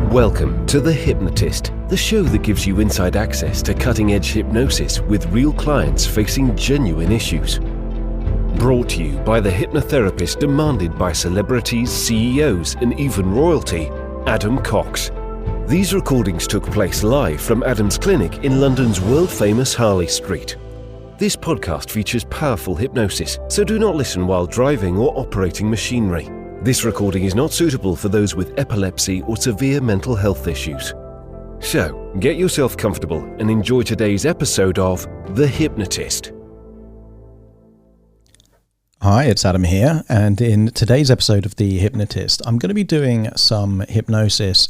Welcome to The Hypnotist, the show that gives you inside access to cutting-edge hypnosis with real clients facing genuine issues. Brought to you by the hypnotherapist demanded by celebrities, CEOs, and even royalty, Adam Cox. These recordings took place live from Adam's clinic in London's world-famous Harley Street. This podcast features powerful hypnosis, so do not listen while driving or operating machinery. This recording is not suitable for those with epilepsy or severe mental health issues. So, get yourself comfortable and enjoy today's episode of The Hypnotist. Hi, it's Adam here, and in today's episode of The Hypnotist, I'm going to be doing some hypnosis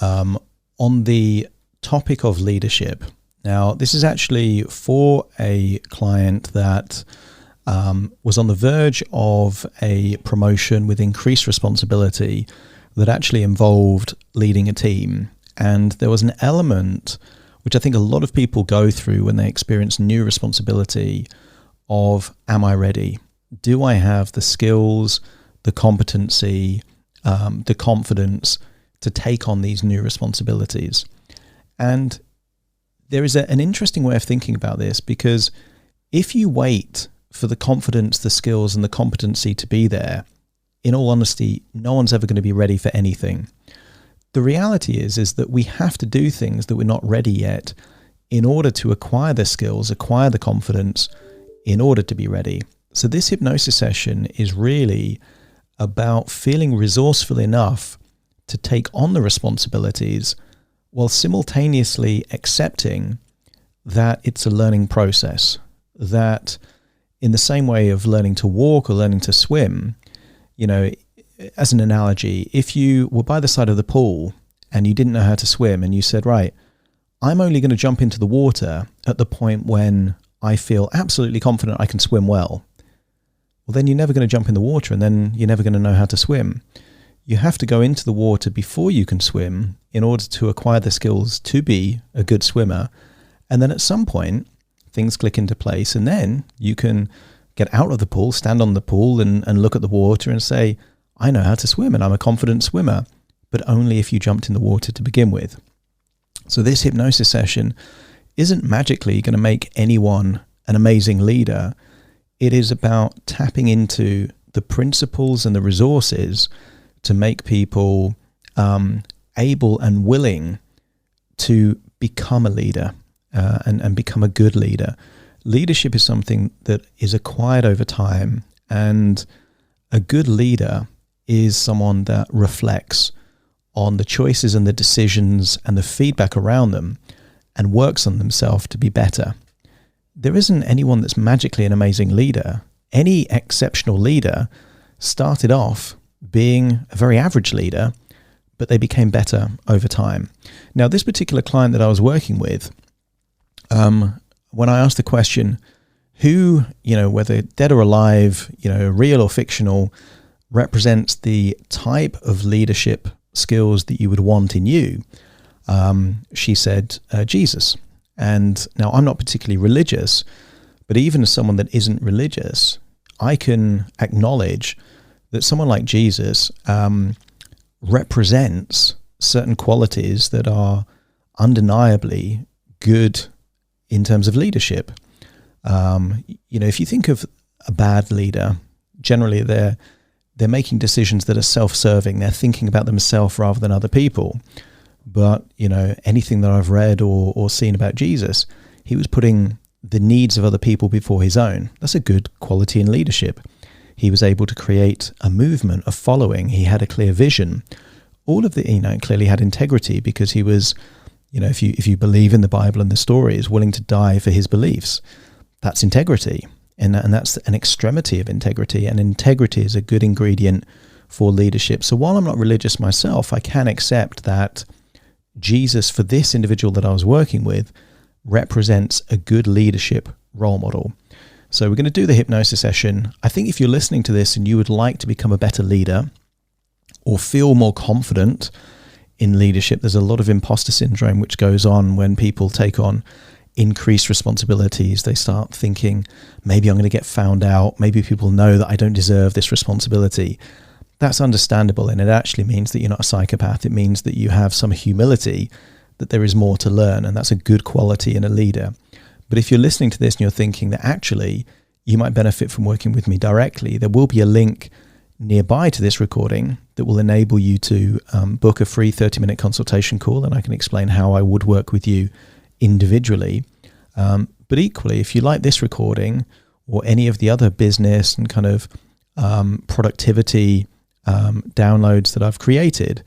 on the topic of leadership. Now, this is actually for a client that was on the verge of a promotion with increased responsibility that actually involved leading a team. And there was an element which I think a lot of people go through when they experience new responsibility of, am I ready? Do I have the skills, the competency, the confidence to take on these new responsibilities? And there is an interesting way of thinking about this, because if you wait for the confidence, the skills, and the competency to be there, in all honesty, no one's ever going to be ready for anything. The reality is that we have to do things that we're not ready yet in order to acquire the skills, acquire the confidence, in order to be ready. So this hypnosis session is really about feeling resourceful enough to take on the responsibilities while simultaneously accepting that it's a learning process, that in the same way of learning to walk or learning to swim, you know, as an analogy, if you were by the side of the pool and you didn't know how to swim and you said, right, I'm only going to jump into the water at the point when I feel absolutely confident I can swim well. Well, then you're never going to jump in the water, and then you're never going to know how to swim. You have to go into the water before you can swim in order to acquire the skills to be a good swimmer. And then at some point, things click into place, and then you can get out of the pool, stand on the pool and look at the water and say, I know how to swim and I'm a confident swimmer, but only if you jumped in the water to begin with. So this hypnosis session isn't magically going to make anyone an amazing leader. It is about tapping into the principles and the resources to make people able and willing to become a leader. And become a good leader. Leadership is something that is acquired over time, and a good leader is someone that reflects on the choices and the decisions and the feedback around them and works on themselves to be better. There isn't anyone that's magically an amazing leader. Any exceptional leader started off being a very average leader, but they became better over time. Now, this particular client that I was working with, when I asked the question, who, whether dead or alive, real or fictional, represents the type of leadership skills that you would want in you, she said, Jesus. And now I'm not particularly religious, but even as someone that isn't religious, I can acknowledge that someone like Jesus represents certain qualities that are undeniably good in terms of leadership. If you think of a bad leader, generally they're making decisions that are self-serving. They're thinking about themselves rather than other people. But, anything that I've read or seen about Jesus, he was putting the needs of other people before his own. That's a good quality in leadership. He was able to create a movement, a following. He had a clear vision. All of the, clearly had integrity, because he was, if you believe in the Bible and the stories, willing to die for his beliefs. That's integrity. And that's an extremity of integrity. And integrity is a good ingredient for leadership. So while I'm not religious myself, I can accept that Jesus, for this individual that I was working with, represents a good leadership role model. So we're going to do the hypnosis session. I think if you're listening to this and you would like to become a better leader or feel more confident in leadership, there's a lot of imposter syndrome which goes on when people take on increased responsibilities. They start thinking, maybe I'm going to get found out. Maybe people know that I don't deserve this responsibility. that's understandable, and it actually means that you're not a psychopath. It means that you have some humility, that there is more to learn, and that's a good quality in a leader. But if you're listening to this and you're thinking that actually you might benefit from working with me directly, there will be a link nearby to this recording that will enable you to book a free 30-minute consultation call, and I can explain how I would work with you individually. But equally, if you like this recording or any of the other business and kind of productivity downloads that I've created,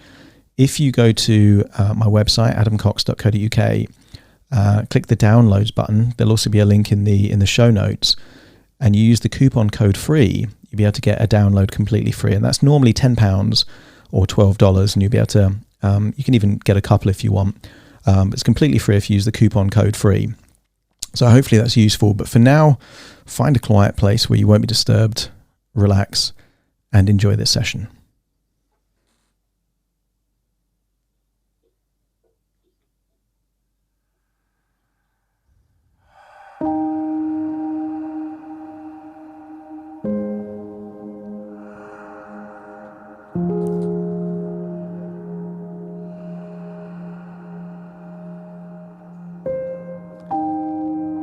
if you go to my website, adamcox.co.uk, click the downloads button, there'll also be a link in the show notes, and you use the coupon code FREE, you'll be able to get a download completely free. And that's normally £10 or $12, and you'll be able to, you can even get a couple if you want. It's completely free if you use the coupon code FREE. So hopefully that's useful. But for now, find a quiet place where you won't be disturbed, relax, and enjoy this session.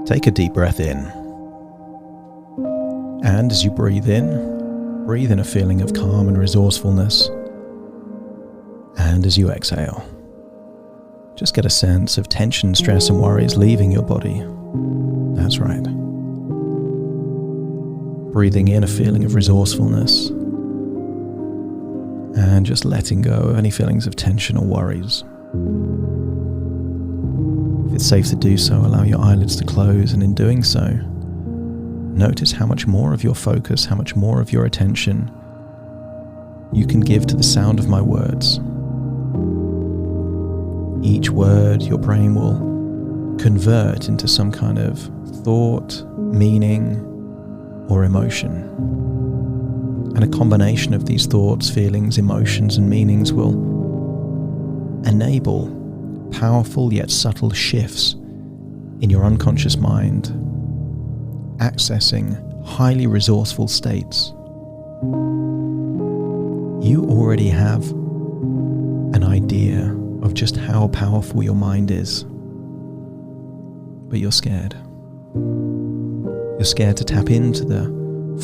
Take a deep breath in. And as you breathe in a feeling of calm and resourcefulness. And as you exhale, just get a sense of tension, stress, and worries leaving your body. That's right. Breathing in a feeling of resourcefulness. And just letting go of any feelings of tension or worries. If it's safe to do so, allow your eyelids to close, and in doing so, notice how much more of your focus, how much more of your attention you can give to the sound of my words. Each word your brain will convert into some kind of thought, meaning, or emotion. And a combination of these thoughts, feelings, emotions, and meanings will enable powerful yet subtle shifts in your unconscious mind, accessing highly resourceful states. You already have an idea of just how powerful your mind is, but you're scared. You're scared to tap into the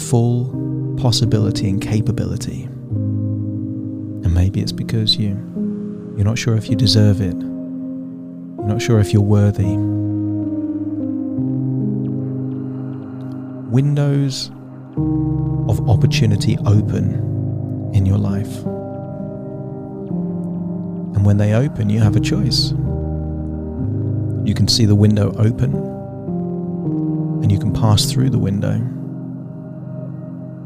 full possibility and capability. And maybe it's because you're not sure if you deserve it. You're not sure if you're worthy. Windows of opportunity open in your life. And when they open, you have a choice. You can see the window open, and you can pass through the window.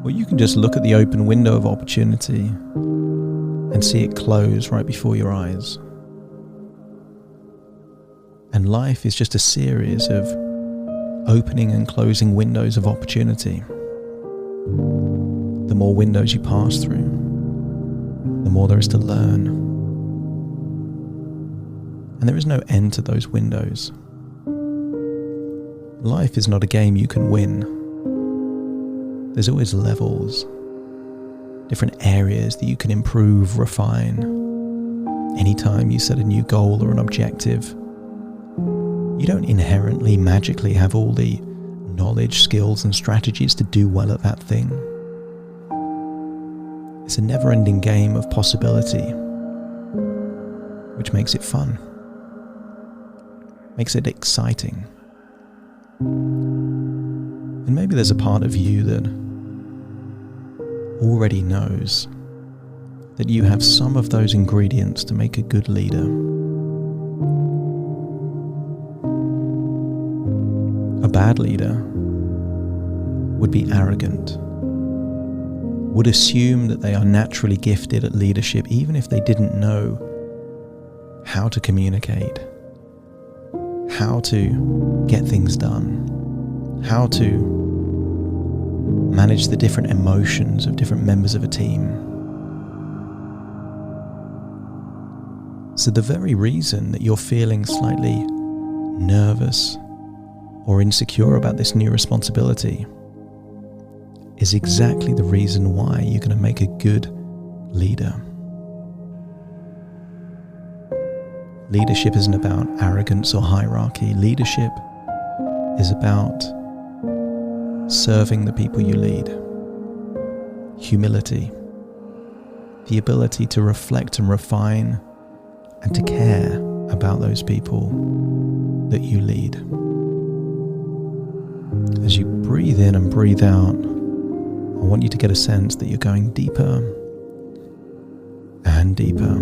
Or you can just look at the open window of opportunity and see it close right before your eyes. And life is just a series of opening and closing windows of opportunity. The more windows you pass through, the more there is to learn. And there is no end to those windows. Life is not a game you can win. There's always levels, different areas that you can improve, refine. Anytime you set a new goal or an objective, you don't inherently, magically have all the knowledge, skills, and strategies to do well at that thing. It's a never-ending game of possibility, which makes it fun, makes it exciting. And maybe there's a part of you that already knows that you have some of those ingredients to make a good leader. A bad leader would be arrogant, would assume that they are naturally gifted at leadership even if they didn't know how to communicate, how to get things done, how to manage the different emotions of different members of a team. So the very reason that you're feeling slightly nervous or insecure about this new responsibility is exactly the reason why you're going to make a good leader. Leadership isn't about arrogance or hierarchy. Leadership is about serving the people you lead. Humility, the ability to reflect and refine and to care about those people that you lead. As you breathe in and breathe out, I want you to get a sense that you're going deeper and deeper,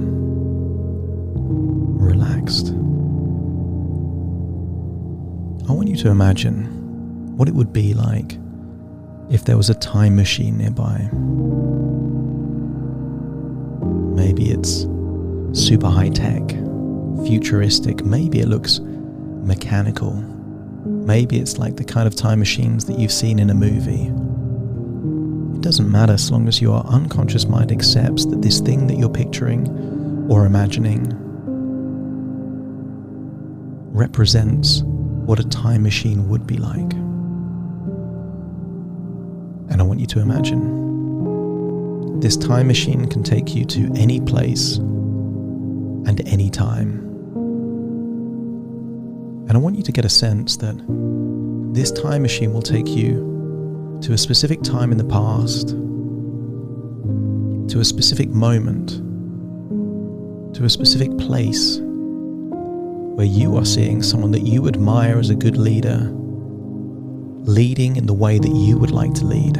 relaxed. I want you to imagine what it would be like if there was a time machine nearby. Maybe it's super high tech, futuristic, maybe it looks mechanical, maybe it's like the kind of time machines that you've seen in a movie. It doesn't matter so long as your unconscious mind accepts that this thing that you're picturing or imagining represents what a time machine would be like. And I want you to imagine this time machine can take you to any place and any time. And I want you to get a sense that this time machine will take you to a specific time in the past, to a specific moment, to a specific place where you are seeing someone that you admire as a good leader, leading in the way that you would like to lead.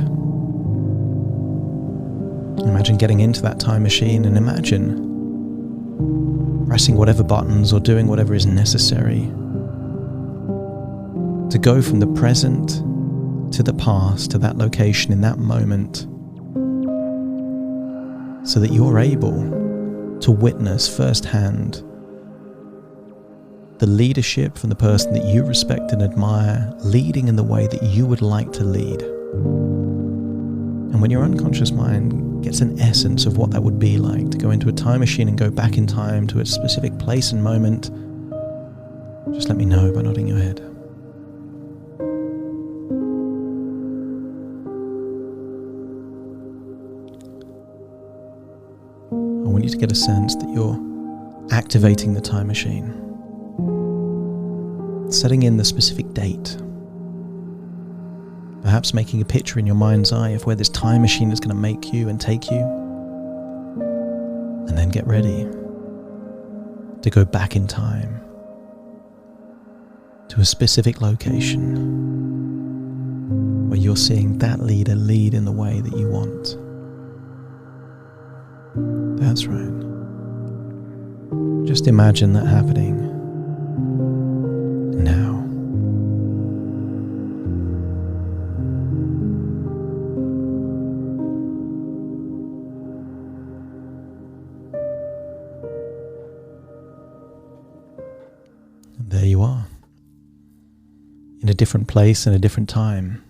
Imagine getting into that time machine and imagine pressing whatever buttons or doing whatever is necessary to go from the present to the past, to that location in that moment, so that you're able to witness firsthand the leadership from the person that you respect and admire, leading in the way that you would like to lead. And when your unconscious mind gets an essence of what that would be like, to go into a time machine and go back in time to a specific place and moment, just let me know by nodding your head. I want you to get a sense that you're activating the time machine, setting in the specific date, perhaps making a picture in your mind's eye of where this time machine is going to make you and take you, and then get ready to go back in time to a specific location where you're seeing that leader lead in the way that you want. That's right. Just imagine that happening now. And there you are, in a different place and a different time.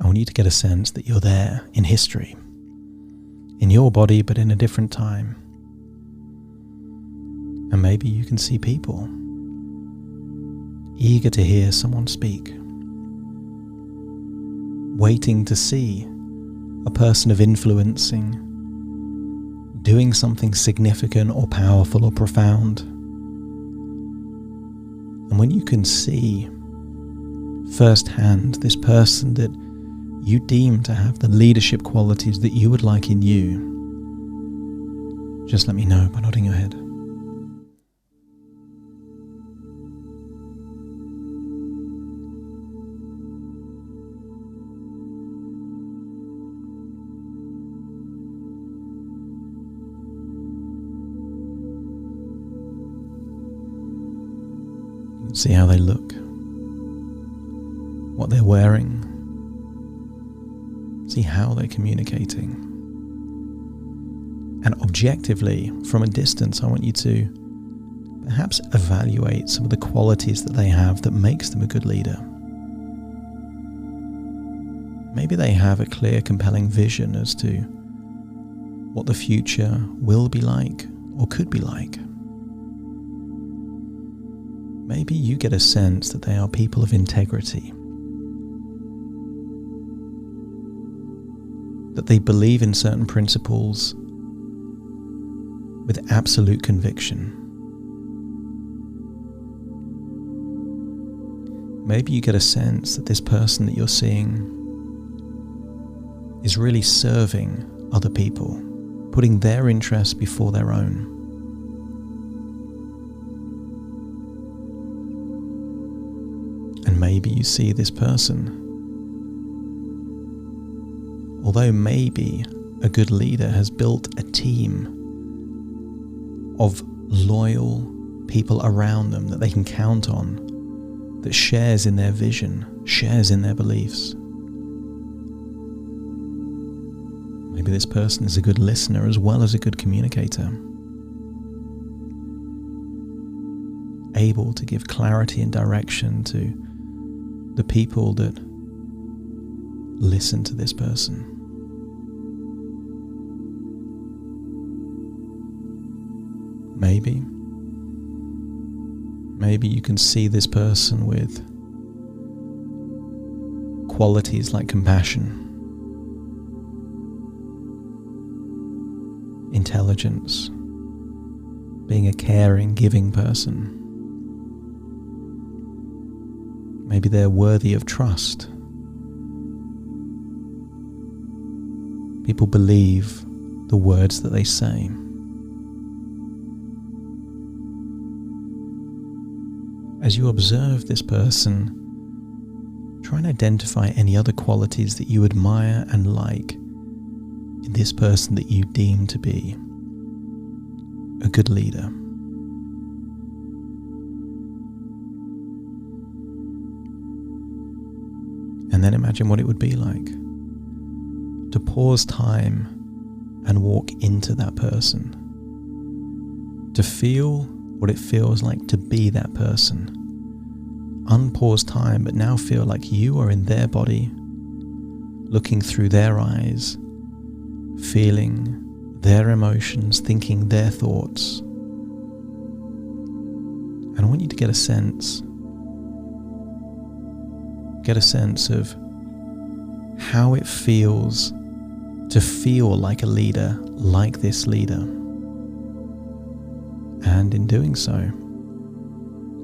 I want you to get a sense that you're there in history, in your body, but in a different time. And maybe you can see people eager to hear someone speak, waiting to see a person of influencing doing something significant or powerful or profound. And when you can see firsthand this person that you deem to have the leadership qualities that you would like in you, just let me know by nodding your head. You can see how they look, what they're wearing, see how they're communicating. And objectively, from a distance, I want you to perhaps evaluate some of the qualities that they have that makes them a good leader. Maybe they have a clear, compelling vision as to what the future will be like or could be like. Maybe you get a sense that they are people of integrity. that they believe in certain principles with absolute conviction. Maybe you get a sense that this person that you're seeing is really serving other people, putting their interests before their own. And maybe you see this person, although maybe a good leader has built a team of loyal people around them that they can count on, that shares in their vision, shares in their beliefs. Maybe this person is a good listener as well as a good communicator, able to give clarity and direction to the people that listen to this person. Maybe you can see this person with qualities like compassion, intelligence, being a caring, giving person. Maybe they're worthy of trust. People believe the words that they say. As you observe this person, try and identify any other qualities that you admire and like in this person that you deem to be a good leader. And then imagine what it would be like to pause time and walk into that person, to feel what it feels like to be that person. Unpause time, but now feel like you are in their body, looking through their eyes, feeling their emotions, thinking their thoughts. And I want you to get a sense of how it feels to feel like a leader, like this leader. And in doing so,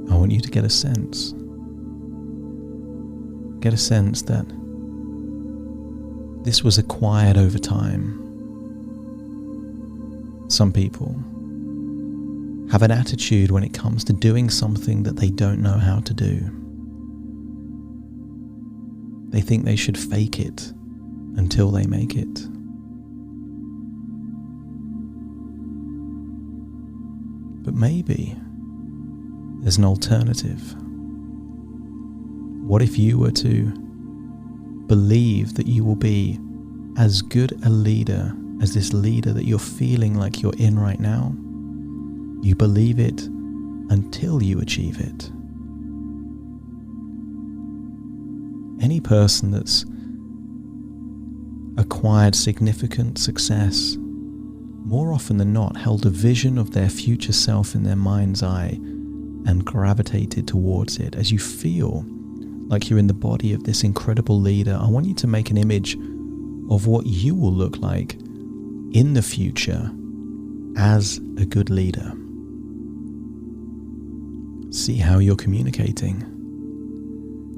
I want you to get a sense that this was acquired over time. Some people have an attitude when it comes to doing something that they don't know how to do. They think they should fake it until they make it. But maybe there's an alternative. What if you were to believe that you will be as good a leader as this leader that you're feeling like you're in right now? You believe it until you achieve it. Any person that's acquired significant success, more often than not, held a vision of their future self in their mind's eye and gravitated towards it. As you feel like you're in the body of this incredible leader, I want you to make an image of what you will look like in the future as a good leader. See how you're communicating,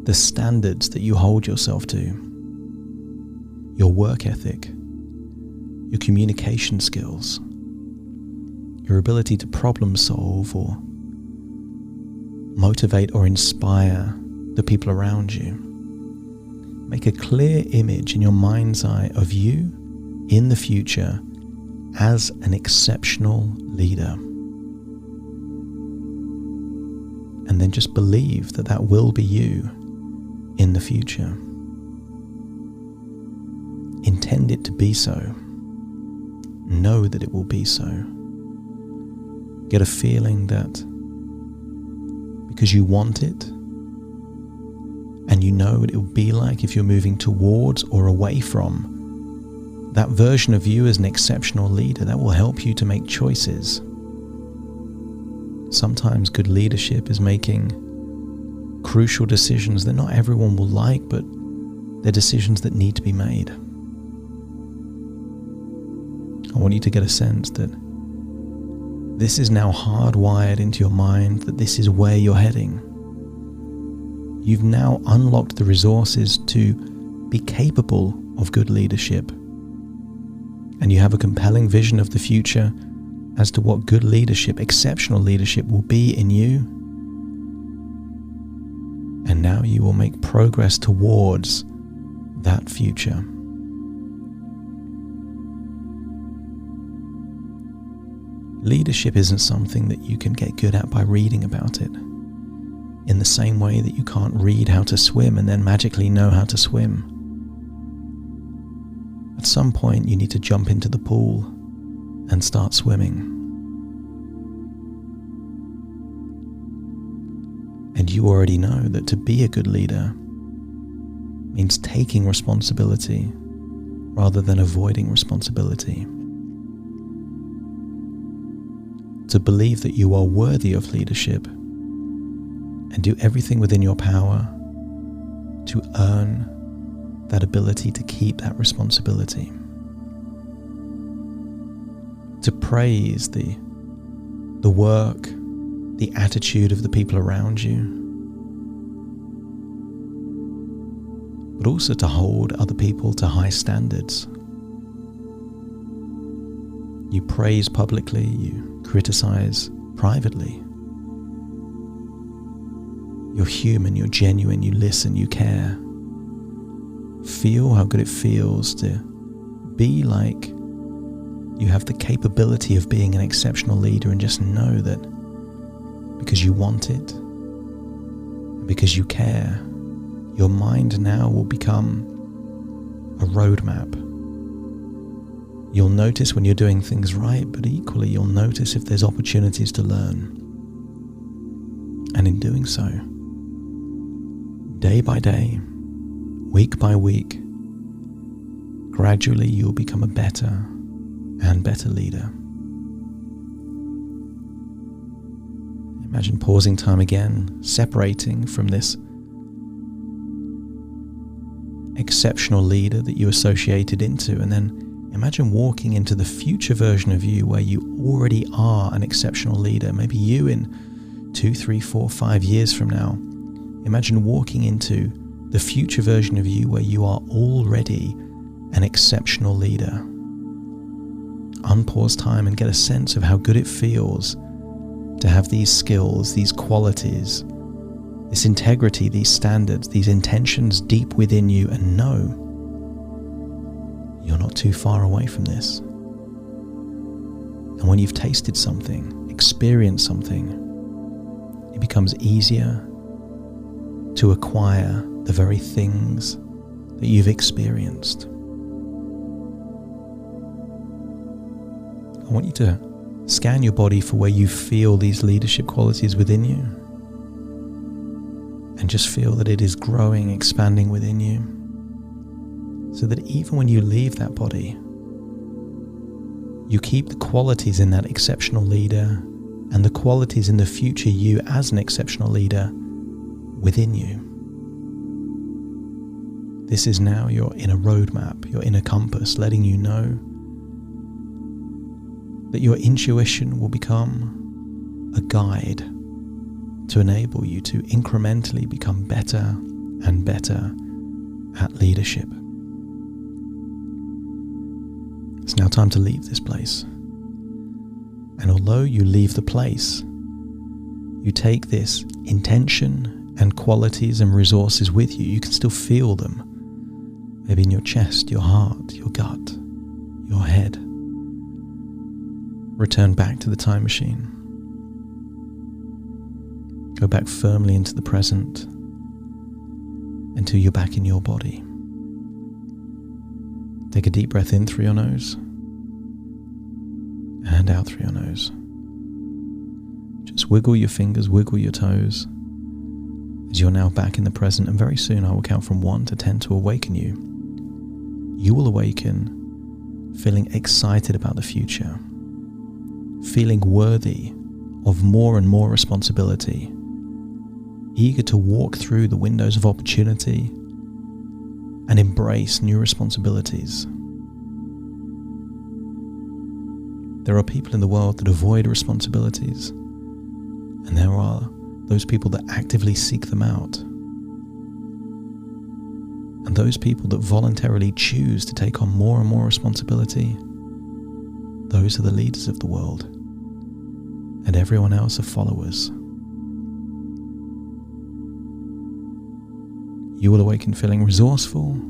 the standards that you hold yourself to, your work ethic, your communication skills, your ability to problem solve or motivate or inspire the people around you. Make a clear image in your mind's eye of you in the future as an exceptional leader. And then just believe that that will be you in the future. Intend it to be so. Know that it will be so. Get a feeling that because you want it, and you know what it will be like if you're moving towards or away from that version of you as an exceptional leader, that will help you to make choices. Sometimes good leadership is making crucial decisions that not everyone will like, but they're decisions that need to be made. want you to get a sense that this is now hardwired into your mind, that this is where you're heading. You've now unlocked the resources to be capable of good leadership. And you have a compelling vision of the future as to what good leadership, exceptional leadership will be in you. And now you will make progress towards that future. Leadership isn't something that you can get good at by reading about it. In the same way that you can't read how to swim and then magically know how to swim. At some point you need to jump into the pool and start swimming. And you already know that to be a good leader means taking responsibility rather than avoiding responsibility. To believe that you are worthy of leadership and do everything within your power to earn that ability to keep that responsibility. To praise the work, the attitude of the people around you, but also to hold other people to high standards. You praise publicly, you criticize privately. You're human, you're genuine, you listen, you care. Feel how good it feels to be like you have the capability of being an exceptional leader, and just know that because you want it, because you care, your mind now will become a roadmap. You'll notice when you're doing things right, but equally you'll notice if there's opportunities to learn. And in doing so, day by day, week by week, gradually you'll become a better and better leader. Imagine pausing time again, separating from this exceptional leader that you associated into, and then imagine walking into the future version of you where you already are an exceptional leader. Maybe you in 2, 3, 4, 5 years from now. Imagine walking into the future version of you where you are already an exceptional leader. Unpause time and get a sense of how good it feels to have these skills, these qualities, this integrity, these standards, these intentions deep within you, and know you're not too far away from this. And when you've tasted something, experienced something, it becomes easier to acquire the very things that you've experienced. I want you to scan your body for where you feel these leadership qualities within you, and just feel that it is growing, expanding within you, so that even when you leave that body, you keep the qualities in that exceptional leader and the qualities in the future you as an exceptional leader within you. This is now your inner roadmap, your inner compass, letting you know that your intuition will become a guide to enable you to incrementally become better and better at leadership. It's now time to leave this place. And although you leave the place, you take this intention and qualities and resources with you. You can still feel them. Maybe in your chest, your heart, your gut, your head. Return back to the time machine. Go back firmly into the present until you're back in your body. Take a deep breath in through your nose and out through your nose. Just wiggle your fingers, wiggle your toes as you're now back in the present, and very soon I will count from 1 to 10 to awaken you. You will awaken feeling excited about the future, feeling worthy of more and more responsibility, eager to walk through the windows of opportunity and embrace new responsibilities. There are people in the world that avoid responsibilities, and there are those people that actively seek them out. And those people that voluntarily choose to take on more and more responsibility, those are the leaders of the world, and everyone else are followers. You will awaken feeling resourceful,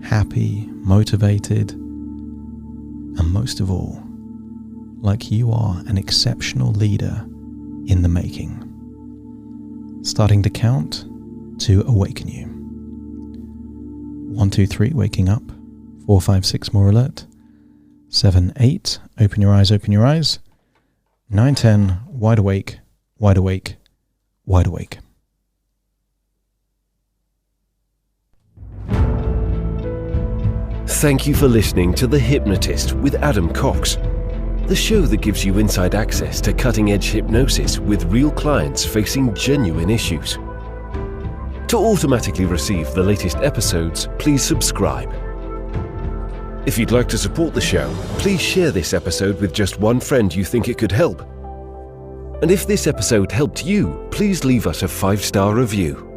happy, motivated, and most of all, like you are an exceptional leader in the making. Starting to count to awaken you. 1, 2, 3, waking up. 4, 5, 6, more alert. 7, 8, open your eyes, open your eyes. 9, 10, wide awake, wide awake, wide awake. Thank you for listening to The Hypnotist with Adam Cox, the show that gives you inside access to cutting-edge hypnosis with real clients facing genuine issues. To automatically receive the latest episodes, please subscribe. If you'd like to support the show, please share this episode with just one friend you think it could help. And if this episode helped you, please leave us a 5-star review.